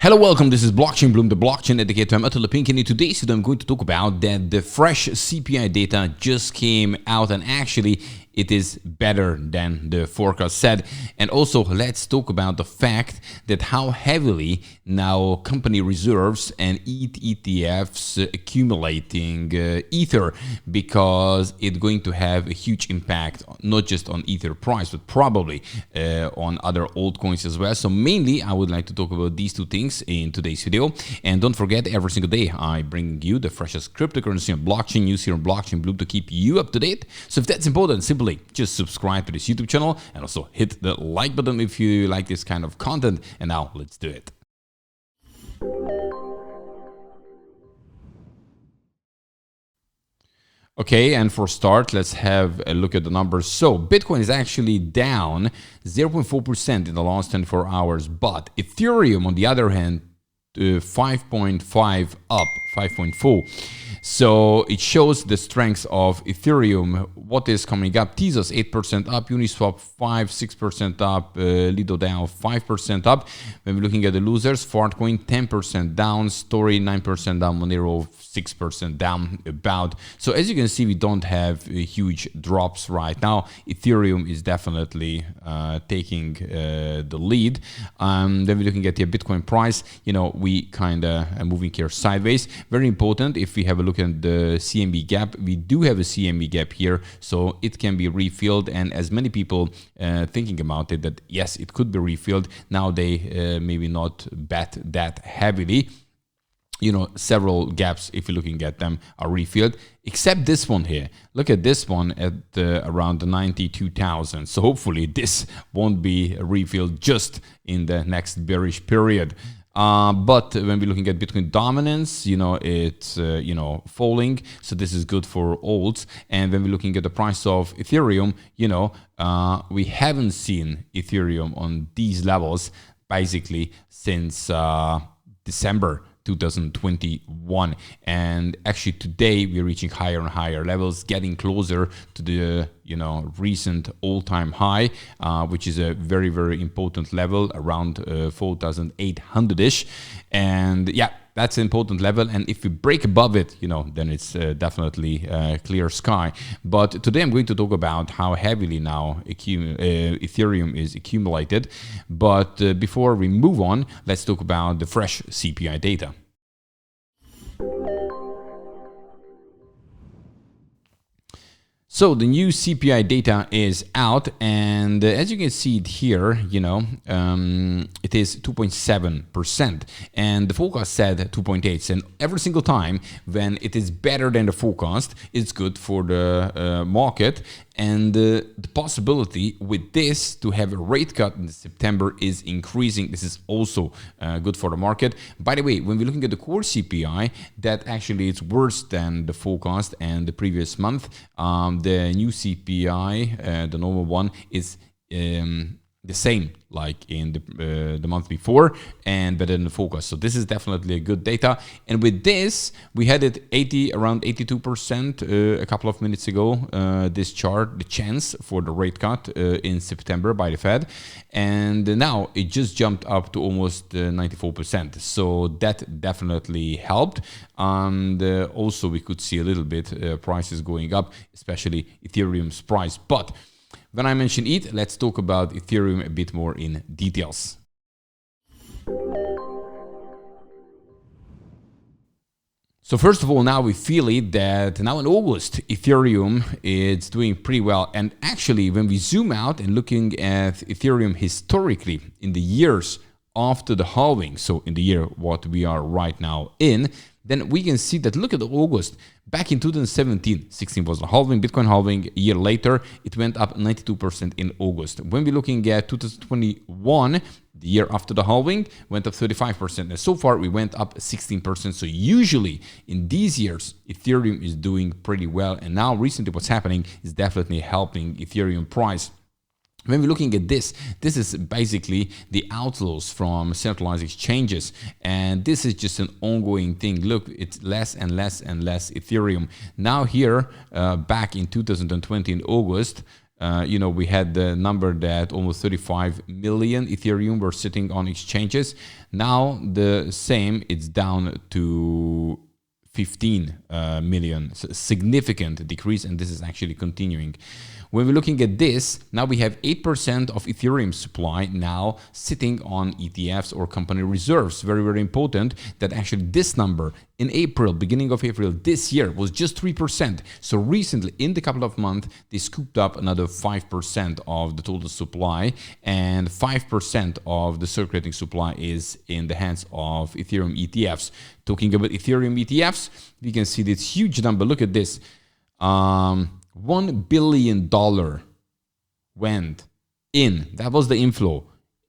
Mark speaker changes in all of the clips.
Speaker 1: Hello, welcome. This is Blockchain Bloom, the blockchain educator. I'm utterly pink, and in today's video, I'm going to talk about that the fresh CPI data just came out, and actually it is better than the forecast said. And also, let's talk about the fact that how heavily now company reserves and ETFs accumulating Ether, because it's going to have a huge impact, not just on Ether price, but probably on other altcoins as well. So mainly, I would like to talk about these two things in today's video. And don't forget, every single day, I bring you the freshest cryptocurrency and blockchain news here on Blockchain Bloom to keep you up to date. So if that's important, simply just subscribe to this YouTube channel and also hit the like button if you like this kind of content. And now let's do it. Okay, and for start, let's have a look at the numbers. So Bitcoin is actually down 0.4% in the last 24 hours, but Ethereum, on the other hand, 5.5 up, 5.4. So it shows the strength of Ethereum. What is coming up? Tezos 8% up, Uniswap 5-6% up, Lido DAO 5% up. When we're looking at the losers, Fartcoin 10% down, Story 9% down, Monero 6% down about. So as you can see, we don't have huge drops right now. Ethereum is definitely taking the lead. Then we're looking at the Bitcoin price. You know, we kind of are moving here sideways. Very important, if we have a look at the CME gap, we do have a CME gap here, so it can be refilled. And as many people thinking about it, that yes, it could be refilled. Now they maybe not bet that heavily. You know, several gaps, if you're looking at them, are refilled, except this one here. Look at this one at around 92,000. So hopefully this won't be refilled just in the next bearish period. But when we're looking at Bitcoin dominance, you know, it's, falling. So this is good for alts. And when we're looking at the price of Ethereum, you know, we haven't seen Ethereum on these levels basically since December 2021, and actually today we're reaching higher and higher levels, getting closer to the recent all-time high, which is a very, very important level, around 4,800-ish. And yeah, that's an important level, and if we break above it, then it's definitely clear sky. But today I'm going to talk about how heavily now Ethereum is accumulated. But before we move on, let's talk about the fresh CPI data. So the new CPI data is out, and as you can see it here, it is 2.7%, and the forecast said 2.8. And every single time when it is better than the forecast, it's good for the market. And the possibility with this to have a rate cut in September is increasing. This is also good for the market. By the way, when we're looking at the core CPI, that actually is worse than the forecast and the previous month. The new CPI, the normal one, is the same like in the month before and better than the forecast. So this is definitely a good data. And with this, we had it around 82% a couple of minutes ago, this chart, the chance for the rate cut in September by the Fed. And now it just jumped up to almost 94%. So that definitely helped. And also we could see a little bit prices going up, especially Ethereum's price. But when I mention ETH, let's talk about Ethereum a bit more in details. So first of all, now we feel it that now in August, Ethereum is doing pretty well. And actually, when we zoom out and looking at Ethereum historically in the years after the halving, so in the year what we are right now in, then we can see that, look at August. Back in 2017, 16 was the halving, Bitcoin halving. A year later, it went up 92% in August. When we're looking at 2021, the year after the halving, went up 35%. And so far, we went up 16%. So usually in these years, Ethereum is doing pretty well. And now recently what's happening is definitely helping Ethereum price. When we're looking at this is basically the outflows from centralized exchanges, and this is just an ongoing thing. Look, it's less and less and less Ethereum. Now here, back in 2020 in August, you know, we had the number that almost 35 million Ethereum were sitting on exchanges. Now the same, it's down to 15 million, so significant decrease, and this is actually continuing. When we're looking at this, now we have 8% of Ethereum supply now sitting on ETFs or company reserves. Very, very important that actually this number in April, beginning of April this year, was just 3%. So recently, in the couple of months, they scooped up another 5% of the total supply, and 5% of the circulating supply is in the hands of Ethereum ETFs. Talking about Ethereum ETFs, we can see this huge number. Look at this. $1 billion went in. That was the inflow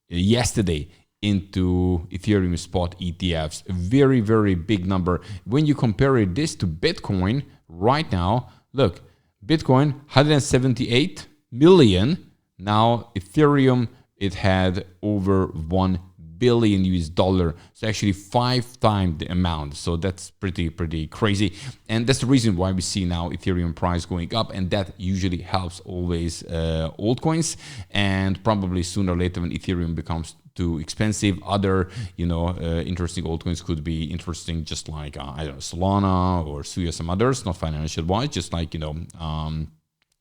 Speaker 1: yesterday into Ethereum spot ETFs. A very, very big number. When you compare this to Bitcoin right now, look, Bitcoin 178 million. Now Ethereum, it had over 1 billion US dollar. So actually 5 times the amount. So that's pretty crazy. And that's the reason why we see now Ethereum price going up. And that usually helps always altcoins. And probably sooner or later when Ethereum becomes too expensive, other, you know, interesting altcoins could be interesting, just like, I don't know, Solana or Suya, some others, not financial wise, just like, you know,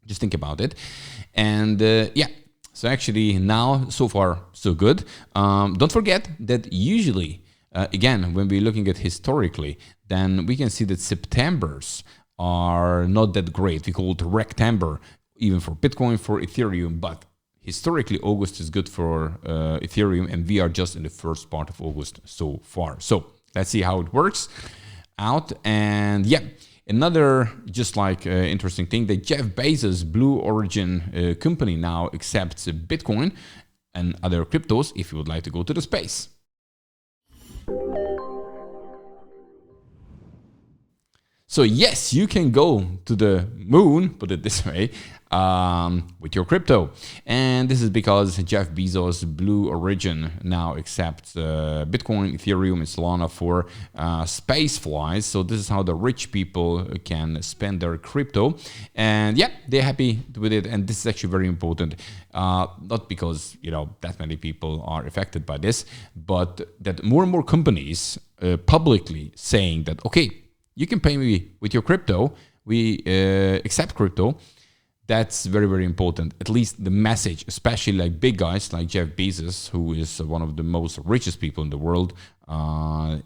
Speaker 1: just think about it. And yeah. So actually now, so far, so good. Don't forget that usually, again, when we're looking at historically, then we can see that Septembers are not that great. We call it Rectember, even for Bitcoin, for Ethereum. But historically, August is good for Ethereum, and we are just in the first part of August so far. So let's see how it works out. And yeah. Another just like interesting thing, that Jeff Bezos Blue Origin company now accepts Bitcoin and other cryptos if you would like to go to the space. So yes, you can go to the moon, put it this way, with your crypto. And this is because Jeff Bezos Blue Origin now accepts Bitcoin, Ethereum, and Solana for space flights. So this is how the rich people can spend their crypto. And yeah, they're happy with it. And this is actually very important. Not because, you know, that many people are affected by this, but that more and more companies publicly saying that, okay, you can pay me with your crypto. We accept crypto. That's very, very important. At least the message, especially like big guys like Jeff Bezos, who is one of the most richest people in the world,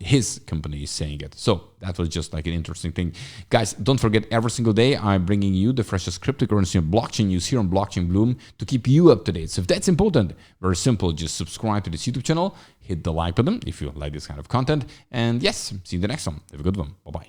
Speaker 1: his company is saying it. So that was just like an interesting thing. Guys, don't forget, every single day I'm bringing you the freshest cryptocurrency and blockchain news here on Blockchain Bloom to keep you up to date. So if that's important, very simple, just subscribe to this YouTube channel, hit the like button if you like this kind of content. And yes, see you in the next one. Have a good one. Bye-bye.